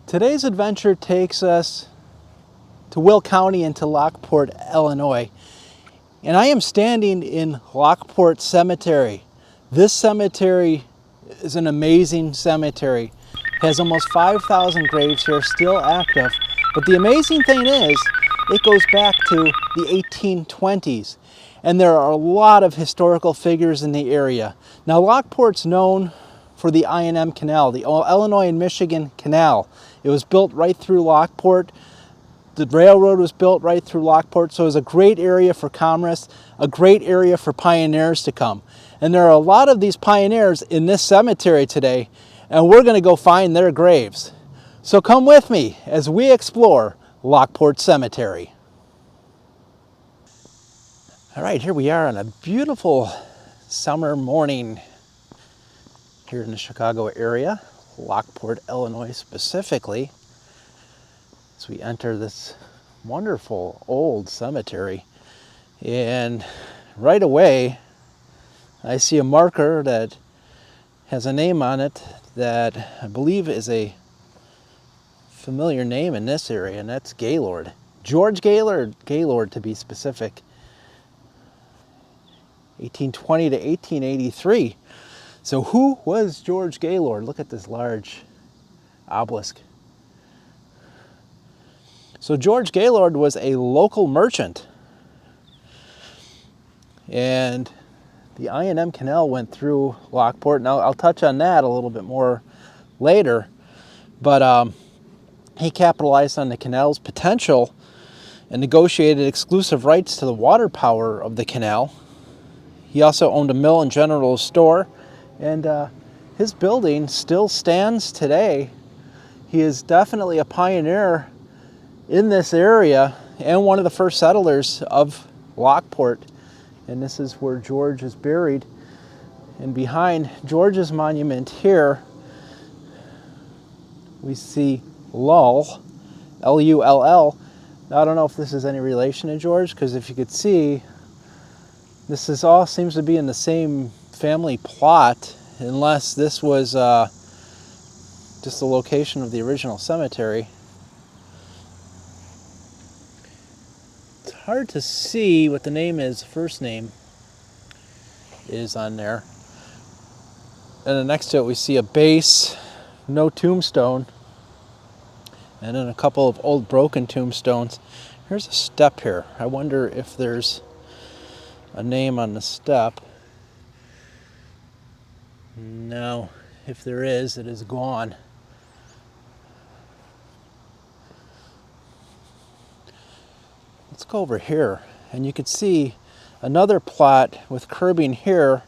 Today's adventure takes us to Will County and to Lockport, Illinois. And I am standing in Lockport Cemetery. This cemetery is an amazing cemetery. It has almost 5,000 graves here, still active. But the amazing thing is, it goes back to the 1820s. And there are a lot of historical figures in the area. Now, Lockport's known for the I&M Canal, the Illinois and Michigan Canal. It was built right through Lockport. The railroad was built right through Lockport, so it was a great area for commerce, a great area for pioneers to come. And there are a lot of these pioneers in this cemetery today, and we're going to go find their graves. So come with me as we explore Lockport Cemetery. All right, here we are on a beautiful summer morning here in the Chicago area, Lockport, Illinois specifically, as we enter this wonderful old cemetery. And right away, I see a marker that has a name on it that I believe is a familiar name in this area, and that's Gaylord. George Gaylord to be specific. 1820 to 1883. So who was George Gaylord? Look at this large obelisk. So George Gaylord was a local merchant. And the I&M Canal went through Lockport. Now I'll touch on that a little bit more later. But he capitalized on the canal's potential and negotiated exclusive rights to the water power of the canal. He also owned a mill and general store. And his building still stands today. He is definitely a pioneer in this area and one of the first settlers of Lockport. And this is where George is buried. And behind George's monument here, we see Lull, L-U-L-L. Now, I don't know if this is any relation to George, because if you could see, this is all seems to be in the same family plot, unless this was just the location of the original cemetery. It's hard to see what the name is, first name is on there. And then next to it we see a base, no tombstone, and then a couple of old broken tombstones. Here's a step here. I wonder if there's a name on the step. No, if there is, it is gone. Let's go over here, and you can see another plot with curbing here,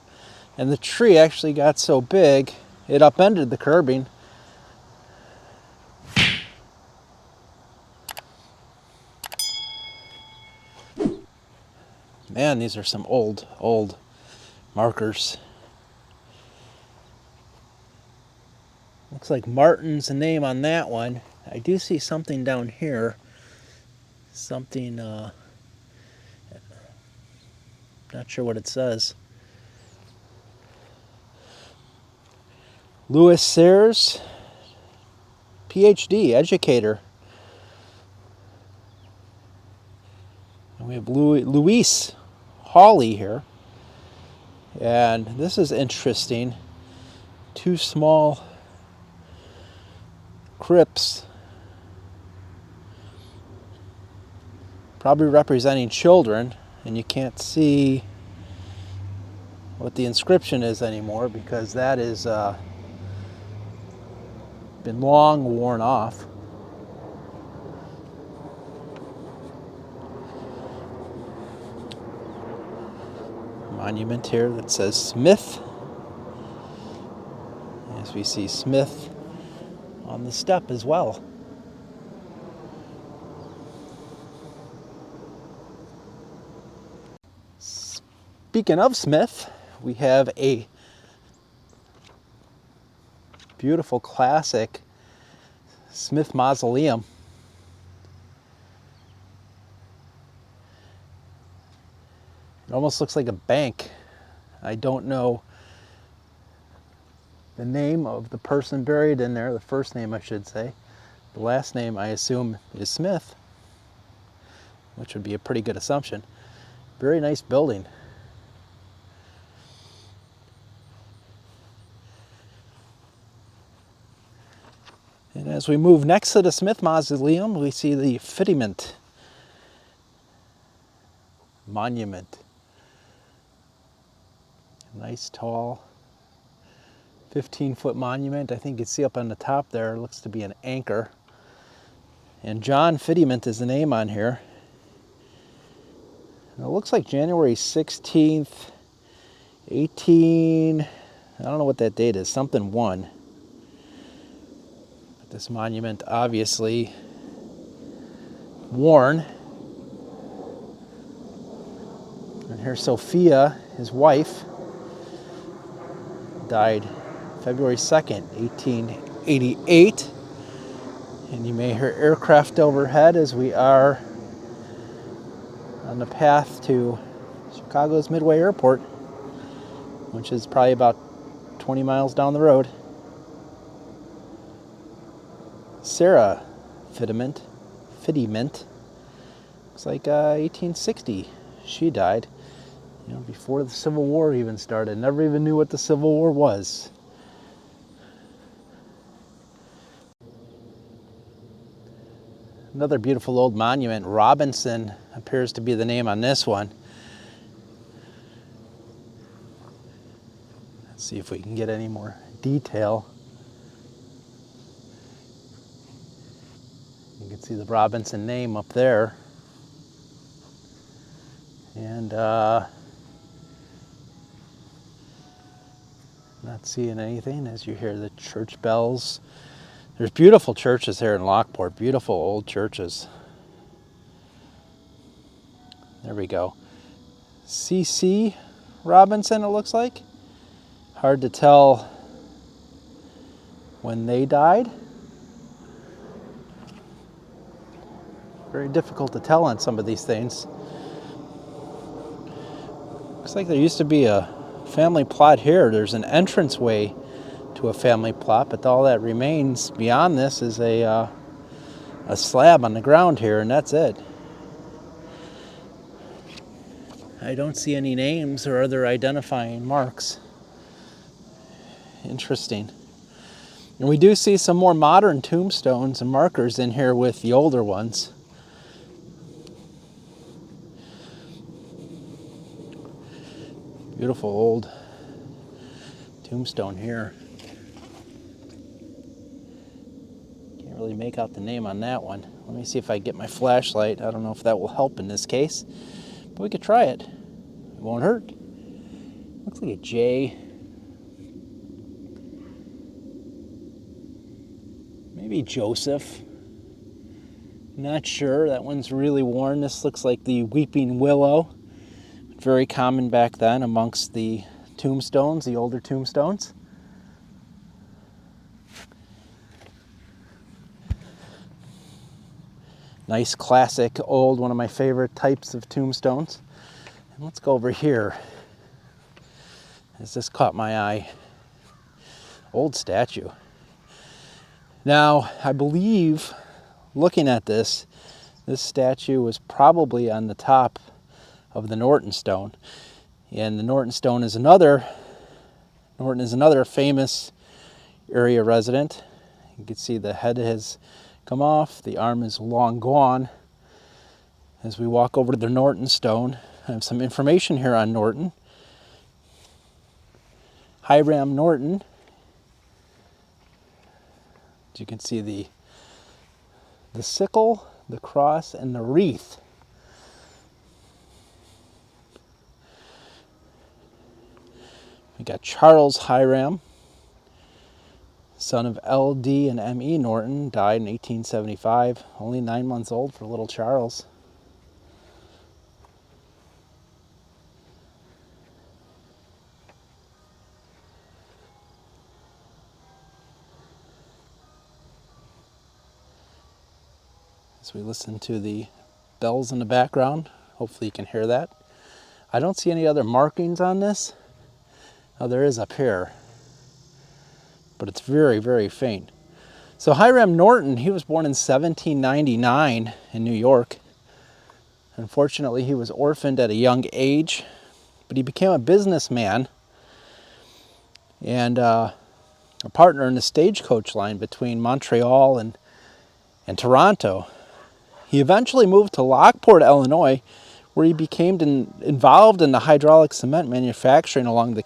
and the tree actually got so big it upended the curbing. Man, these are some old markers. Looks like Martin's the name on that one. I do see something down here. Something, not sure what it says. Louis Sayers, PhD, educator. And we have Luis Hawley here. And this is interesting. Two small crypts, probably representing children, and you can't see what the inscription is anymore because that is been long worn off. Monument here that says Smith, as we see Smith on the step as well. Speaking of Smith, we have a beautiful classic Smith Mausoleum. It almost looks like a bank. I don't know the name of the person buried in there, the first name I should say, The last name, I assume, is Smith, which would be a pretty good assumption. Very nice building. And as we move next to the Smith Mausoleum, we see the Fidiment Monument. Nice tall 15-foot monument. I think you can see up on the top there, it looks to be an anchor. And John Fidiment is the name on here. And it looks like January 16th, 18, I don't know what that date is, something 1. But this monument obviously worn. And here's Sophia, his wife, died February 2nd, 1888. And you may hear aircraft overhead as we are on the path to Chicago's Midway Airport, which is probably about 20 miles down the road. Sarah Fidiment, looks like 1860 she died. You know, before the Civil War even started. Never even knew what the Civil War was. Another beautiful old monument. Robinson appears to be the name on this one. Let's see if we can get any more detail. You can see the Robinson name up there. And not seeing anything as you hear the church bells. There's beautiful churches here in Lockport, beautiful old churches. There we go. C.C. Robinson, it looks like. Hard to tell when they died. Very difficult to tell on some of these things. Looks like there used to be a family plot here. There's an entranceway to a family plot, but all that remains beyond this is a slab on the ground here, and that's it. I don't see any names or other identifying marks. Interesting. And we do see some more modern tombstones and markers in here with the older ones. Beautiful old tombstone here. Can't really make out the name on that one. Let me see if I get my flashlight. I don't know if that will help in this case, but we could try it. It won't hurt. Looks like a J. Maybe Joseph. Not sure. That one's really worn. This looks like the Weeping Willow. Very common back then amongst the tombstones, the older tombstones. Nice classic old, one of my favorite types of tombstones. And let's go over here. As this caught my eye. Old statue. Now, I believe, looking at this statue was probably on the top of the Norton Stone. And the Norton Stone is Norton is another famous area resident. You can see the head has come off, the arm is long gone. As we walk over to the Norton Stone, I have some information here on Norton. Hiram Norton. As you can see the sickle, the cross, and the wreath. We got Charles Hiram, son of L.D. and M.E. Norton, died in 1875, only 9 months old for little Charles. As we listen to the bells in the background, hopefully you can hear that. I don't see any other markings on this. Oh, there is up here, but it's very, very faint. So Hiram Norton, he was born in 1799 in New York. Unfortunately, he was orphaned at a young age, but he became a businessman and a partner in the stagecoach line between Montreal and Toronto. He eventually moved to Lockport, Illinois, where he became involved in the hydraulic cement manufacturing along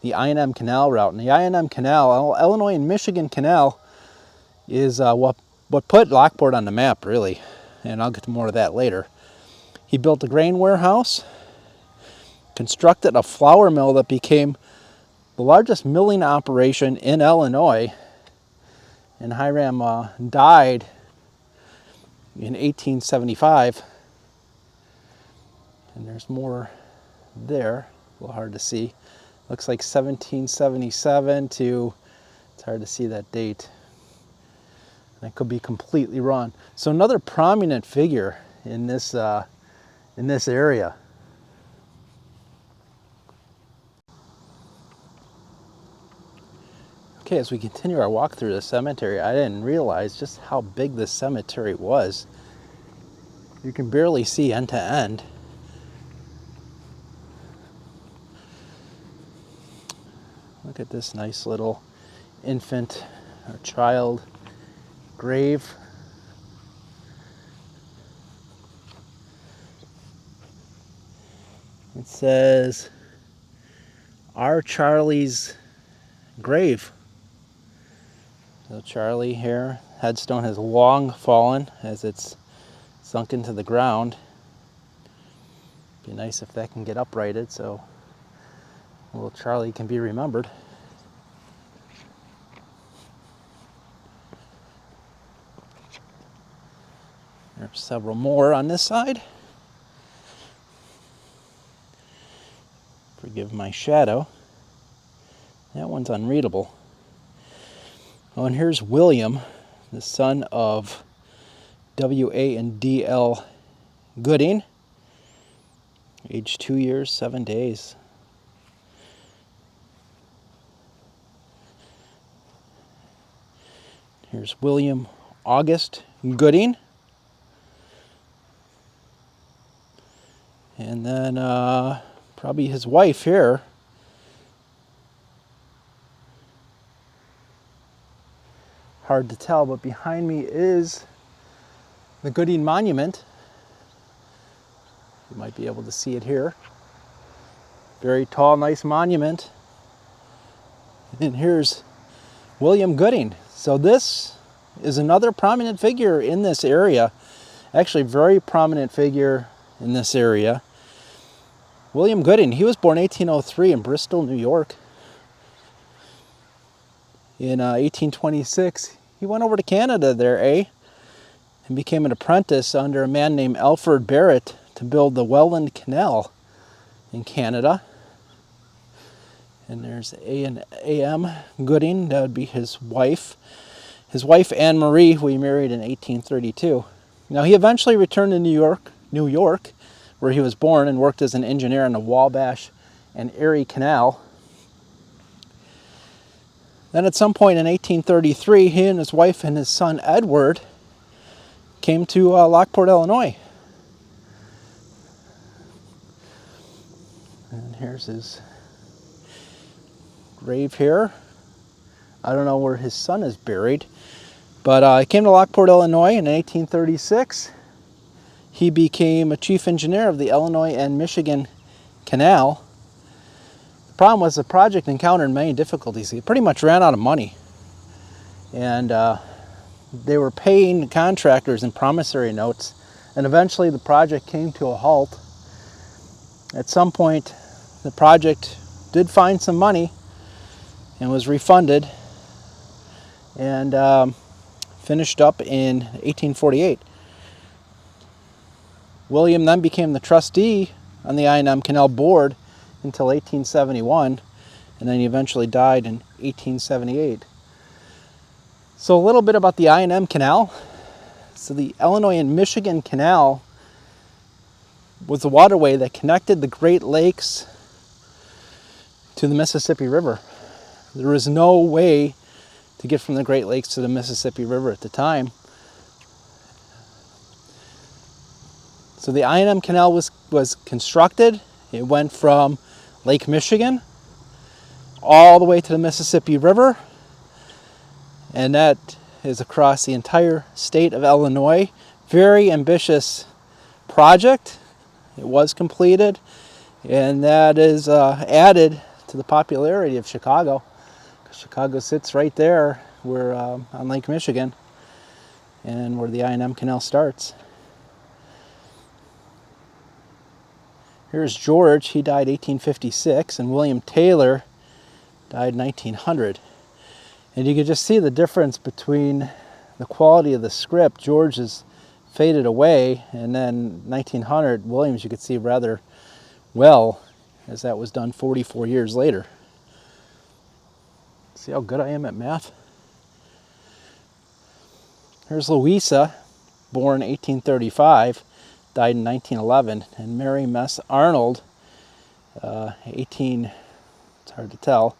the I&M Canal route. And the I&M Canal, Illinois and Michigan Canal, is what put Lockport on the map, really. And I'll get to more of that later. He built a grain warehouse, constructed a flour mill that became the largest milling operation in Illinois. And Hiram died in 1875. And there's more there, a little hard to see. Looks like 1777 to, it's hard to see that date. I could be completely wrong. So another prominent figure in this area. Okay, as we continue our walk through the cemetery, I didn't realize just how big this cemetery was. You can barely see end to end. Look at this nice little infant or child grave. It says, "R. Charlie's grave." So Charlie here, headstone has long fallen as it's sunk into the ground. Be nice if that can get uprighted so little Charlie can be remembered. There's several more on this side. Forgive my shadow. That one's unreadable. Oh, and here's William, the son of W.A. and D.L. Gooding, age 2 years, 7 days. Here's William August Gooding. And then probably his wife here. Hard to tell, but behind me is the Gooding Monument. You might be able to see it here. Very tall, nice monument. And here's William Gooding. So this is another prominent figure in this area. Actually, very prominent figure in this area. William Gooding, he was born 1803 in Bristol, New York. In 1826, he went over to Canada there, and became an apprentice under a man named Alfred Barrett to build the Welland Canal in Canada. And there's A.M. Gooding, that would be his wife. His wife, Anne Marie, who he married in 1832. Now, he eventually returned to New York, where he was born and worked as an engineer on the Wabash and Erie Canal. Then at some point in 1833, he and his wife and his son Edward came to Lockport, Illinois. And here's his grave here. I don't know where his son is buried, but he came to Lockport, Illinois in 1836. He became a chief engineer of the Illinois and Michigan Canal. The problem was the project encountered many difficulties. He pretty much ran out of money. And they were paying contractors in promissory notes. And eventually the project came to a halt. At some point, the project did find some money and was refunded and finished up in 1848. William then became the trustee on the I&M Canal Board until 1871, and then he eventually died in 1878. So a little bit about the I&M Canal. So the Illinois and Michigan Canal was the waterway that connected the Great Lakes to the Mississippi River. There was no way to to get from the Great Lakes to the Mississippi River at the time. So the I&M Canal was constructed. It went from Lake Michigan all the way to the Mississippi River, and that is across the entire state of Illinois. Very ambitious project. It was completed, and that is added to the popularity of Chicago. Chicago sits right there where on Lake Michigan, and where the I&M Canal starts. Here's George. He died 1856, and William Taylor died 1900. And you can just see the difference between the quality of the script. George is faded away, and then 1900, Williams, you could see rather well, as that was done 44 years later. See how good I am at math? Here's Louisa, born 1835, died in 1911, and Mary Mess Arnold, 18, it's hard to tell,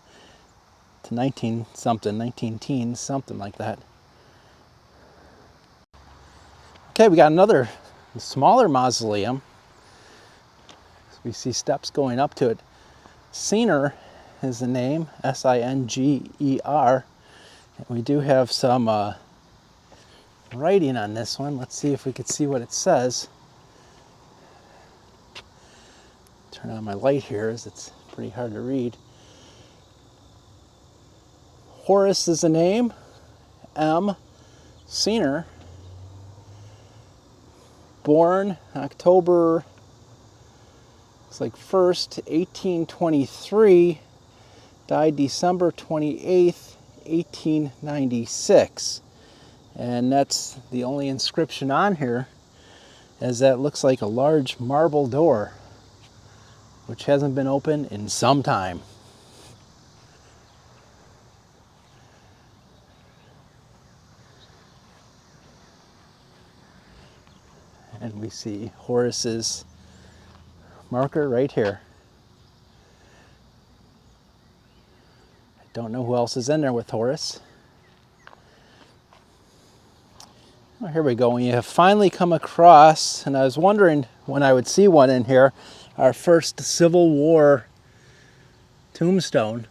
to 19 something, 19 teens, something like that. Okay, we got another smaller mausoleum. We see steps going up to it. Singer is the name, S-I-N-G-E-R. And we do have some writing on this one. Let's see if we can see what it says. Turn on my light here, as it's pretty hard to read. Horace is the name, M. Singer, born October, looks like 1st, 1823, died December 28th, 1896. And that's the only inscription on here, as that looks like a large marble door, which hasn't been opened in some time. And we see Horace's marker right here. I don't know who else is in there with Horace. Well, here we go. We have finally come across, and I was wondering when I would see one in here, our first Civil War tombstone.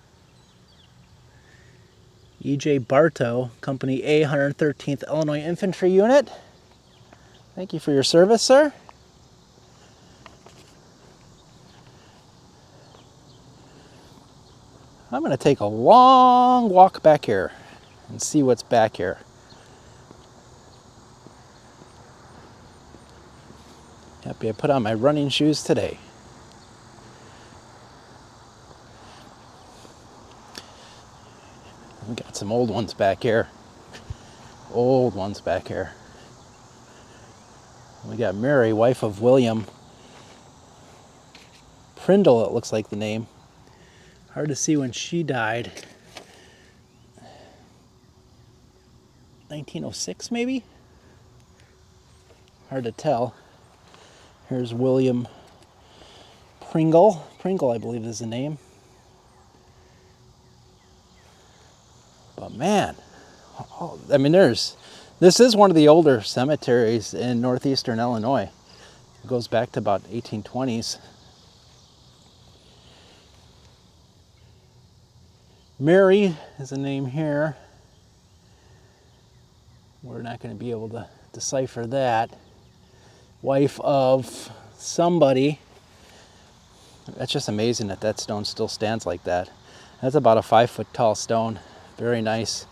E.J. Bartow, Company A, 113th Illinois Infantry Unit. Thank you for your service, sir. I'm going to take a long walk back here and see what's back here. Happy I put on my running shoes today. We got some old ones back here. Old ones back here. We got Mary, wife of William Prindle, it looks like the name. Hard to see when she died. 1906 maybe? Hard to tell. Here's William Pringle. Pringle, I believe, is the name. But man, I mean, this is one of the older cemeteries in northeastern Illinois. It goes back to about 1820s. Mary is a name here. We're not going to be able to decipher that. Wife of somebody. That's just amazing that that stone still stands like that. That's about a 5-foot tall stone. Very nice.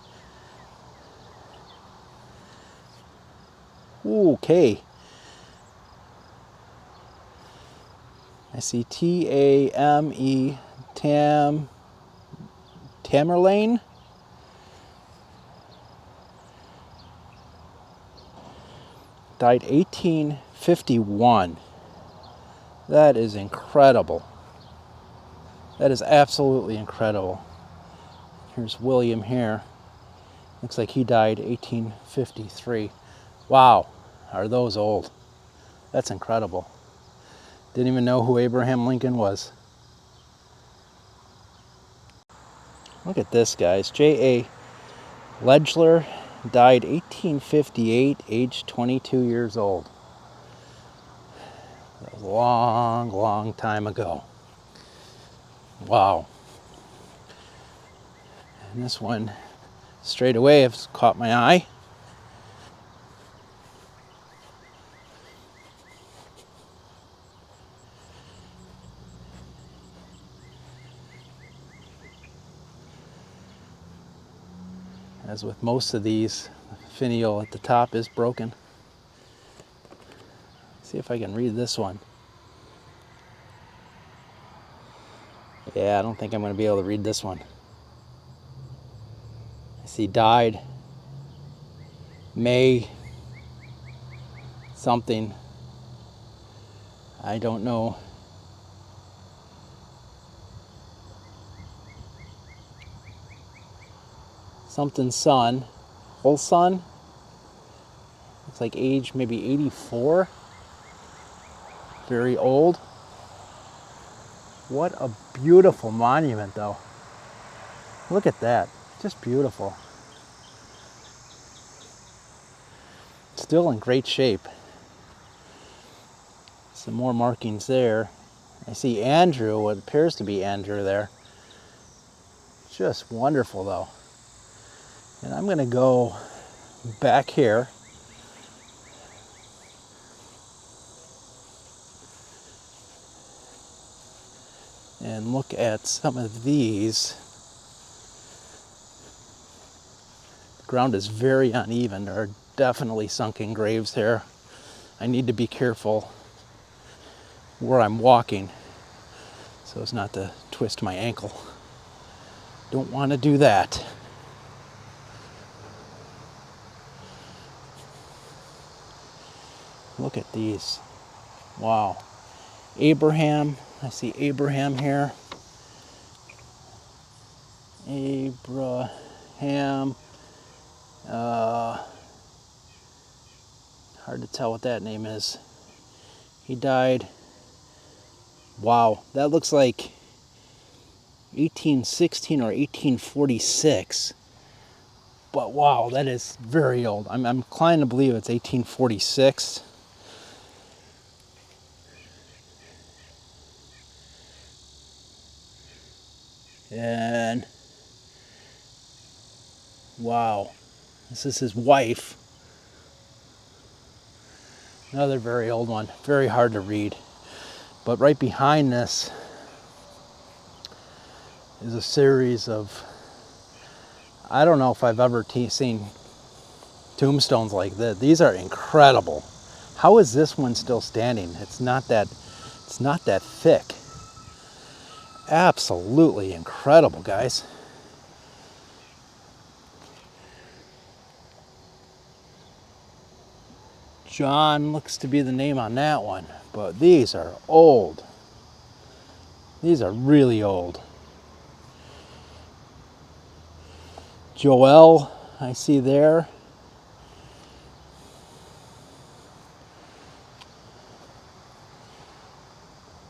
Okay. I see T-A-M-E, Tamerlane. Died 1851. That is incredible. That is absolutely incredible. Here's William here. Looks like he died 1853. Wow, are those old? That's incredible. Didn't even know who Abraham Lincoln was. Look at this, guys. J.A. Ledgler died 1858, aged 22 years old. That was a long, long time ago. Wow. And this one, straight away, has caught my eye. As with most of these, the finial at the top is broken. See if I can read this one. Yeah, I don't think I'm going to be able to read this one. I see died May something. I don't know. Something son. Whole son. Looks like age maybe 84. Very old. What a beautiful monument though. Look at that. Just beautiful. Still in great shape. Some more markings there. I see Andrew, what appears to be Andrew there. Just wonderful though. And I'm going to go back here. And look at some of these. The ground is very uneven. There are definitely sunken graves here. I need to be careful where I'm walking so as not to twist my ankle. Don't want to do that. Look at these. Wow. Abraham. I see Abraham here. Abraham. Hard to tell what that name is. He died. Wow, that looks like 1816 or 1846. But wow, that is very old. I'm inclined to believe it's 1846. And wow, this is his wife. Another very old one, very hard to read. But right behind this is a series of, I don't know if I've ever seen tombstones like this. These are incredible. How is this one still standing? It's not that thick. Absolutely incredible, guys. John looks to be the name on that one, but these are old. These are really old. Joel, I see there.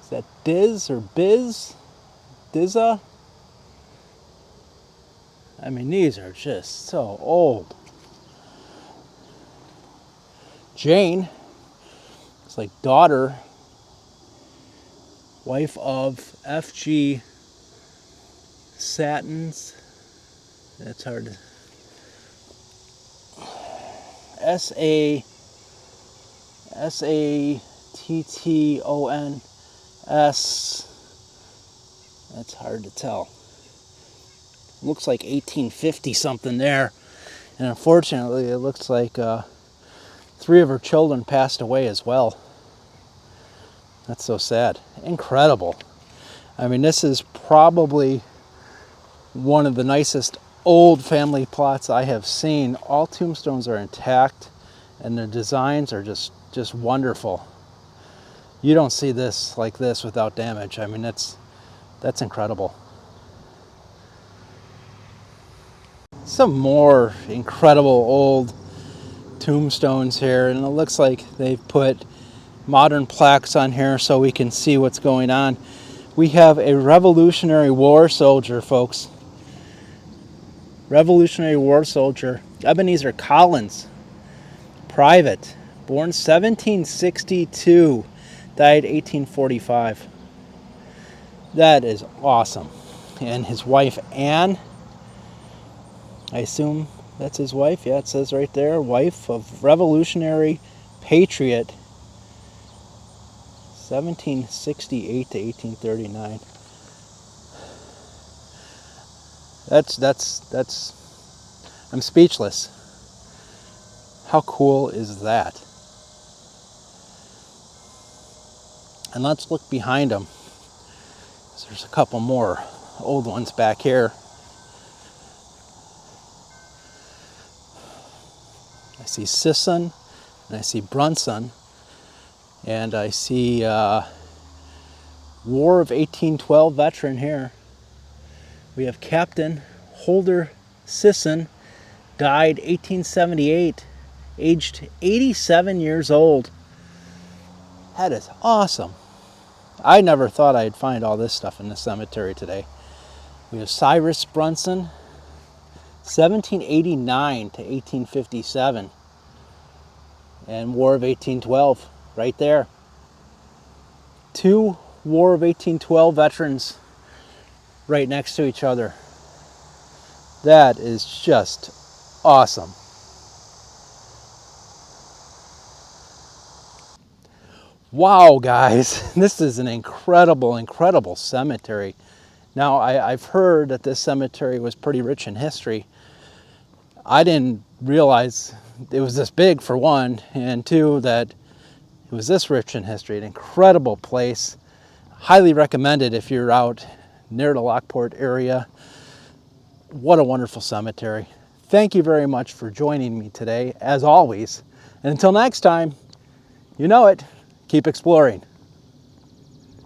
Is that Diz or Biz? Dizza? I mean, these are just so old. Jane, it's like daughter, wife of F.G. Satins. That's hard to. Sattions. That's hard to tell. Looks like 1850 something there. And unfortunately, it looks like 3 of her children passed away as well. That's so sad. Incredible. I mean, this is probably one of the nicest old family plots I have seen. All tombstones are intact and the designs are just wonderful. You don't see this like this without damage. I mean, that's incredible. Some more incredible old tombstones here, and it looks like they've put modern plaques on here so we can see what's going on. We have a Revolutionary War soldier, folks. Revolutionary War soldier. Ebenezer Collins, private, born 1762, died 1845. That is awesome. And his wife Anne, I assume that's his wife. Yeah, it says right there, wife of Revolutionary Patriot, 1768 to 1839. That's I'm speechless. How cool is that? And let's look behind him. There's a couple more old ones back here. I see Sisson, and I see Brunson, and I see War of 1812 veteran here. We have Captain Holder Sisson, died 1878, aged 87 years old. That is awesome. I never thought I'd find all this stuff in the cemetery today. We have Cyrus Brunson, 1789 to 1857, and War of 1812 right there. Two War of 1812 veterans right next to each other. That is just awesome. Wow, guys, this is an incredible, incredible cemetery. Now, I've heard that this cemetery was pretty rich in history. I didn't realize it was this big, for one, and two, that it was this rich in history. An incredible place. Highly recommended if you're out near the Lockport area. What a wonderful cemetery. Thank you very much for joining me today, as always. And until next time, you know it, keep exploring.